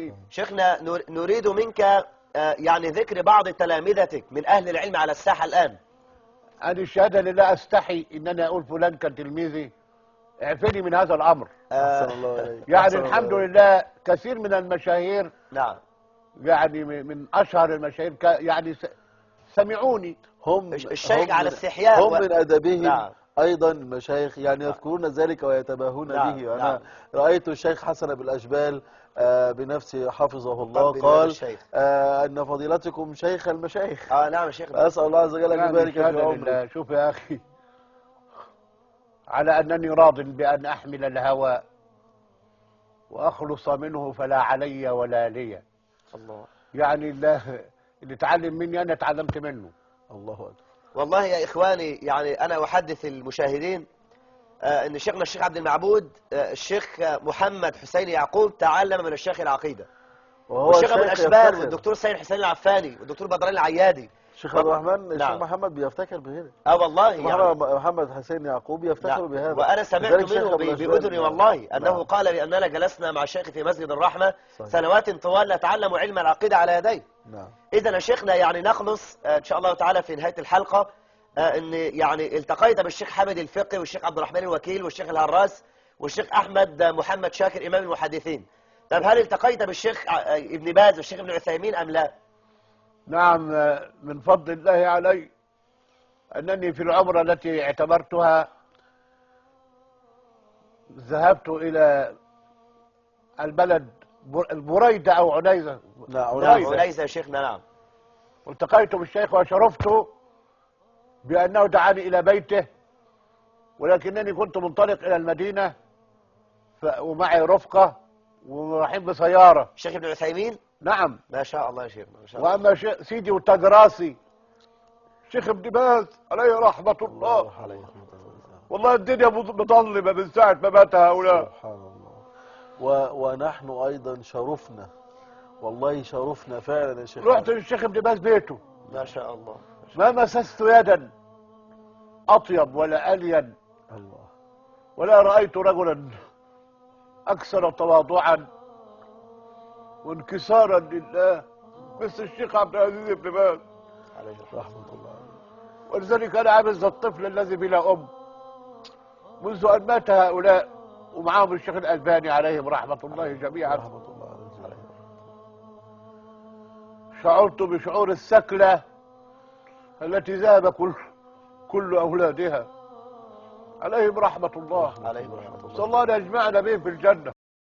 الكريم. شيخنا نريد منك يعني ذكر بعض تلامذتك من أهل العلم على الساحة الآن. أنا الشهادة لله أستحي إن أنا أقول فلان كان تلميذي، اعفني من هذا الأمر. أحسن الله إليك. يعني الحمد لله كثير من المشاهير، نعم، يعني من أشهر المشاهير يعني سمعوني. هم الشيخ على استحياء هم من أدبهم. نعم. أيضا المشايخ يعني يذكرون ذلك ويتباهون نعم. به. أنا نعم. رأيت الشيخ حسن بالأشبال بنفسه حفظه الله قبل قال الشيخ. أن فضيلتكم شيخ المشايخ. نعم شيخ. أسأل الله عز وجل أن يبارك في عمرك. شوف يا أخي، على أنني راض بأن أحمل الهوى وأخلص منه فلا علي ولا لي. الله. يعني اللي اتعلم مني أنا اتعلمت منه. الله أكبر. والله يا إخواني، يعني أنا أحدث المشاهدين أن شيخنا الشيخ عبد المعبود الشيخ محمد حسين يعقوب تعلم من الشيخ العقيدة، والشيخ أبو الأشبال والدكتور سيد حسين العفاني والدكتور بدران العيادي. الشيخ عبد الرحمن الشيخ نعم. محمد بيفتكر بهذا. والله يعني محمد حسين يعقوب يفتكر بهذا. وأنا سمعت منه بأذني والله أنه قال لأننا جلسنا مع الشيخ في مسجد الرحمة سنوات طوال نتعلم علم العقيدة على يديه. نعم. إذا يا شيخنا يعني نخلص إن شاء الله تعالى في نهاية الحلقة أن يعني التقيت بالشيخ حامد الفقي والشيخ عبد الرحمن الوكيل والشيخ الهراس والشيخ أحمد محمد شاكر إمام المحدثين. طب هل التقيت بالشيخ ابن باز والشيخ ابن عثيمين أم لا؟ نعم، من فضل الله علي أنني في العمرة التي اعتبرتها ذهبت إلى البلد البريدة أو عنيزة. نعم عنيزة يا شيخنا. نعم. والتقيت بالشيخ وشرفت بأنه دعاني إلى بيته، ولكنني كنت منطلق إلى المدينة ومعي رفقة ورايحين بسيارة. الشيخ ابن عثيمين؟ نعم. ما شاء الله يا شيخنا، ما شاء الله. وأما سيدي وتاج راسي الشيخ ابن باز عليه رحمة الله. والله الدنيا مظلمة من ساعة ما مات هؤلاء. سبحان الله. ونحن أيضا شرفنا، والله شرفنا فعلا يا شيخ. رحت للشيخ ابن باز بيته، ما شاء الله. ما مسست يدا أطيب ولا ألين الله، ولا رأيت رجلا أكثر تواضعا وانكسارا لله مثل الشيخ عبد العزيز بن باز عليه رحمة الله. ولذلك أنا عامل زي الطفل الذي بلا أم منذ أن مات هؤلاء، ومعهم الشيخ الألباني عليهم رحمة الله جميعا. رحمة الله عليه. شعرت بشعور السكلة التي ذهب كل أولادها عليهم رحمة الله. عليهم رحمة الله. صلى الله أن يجمعنا بهم في الجنة.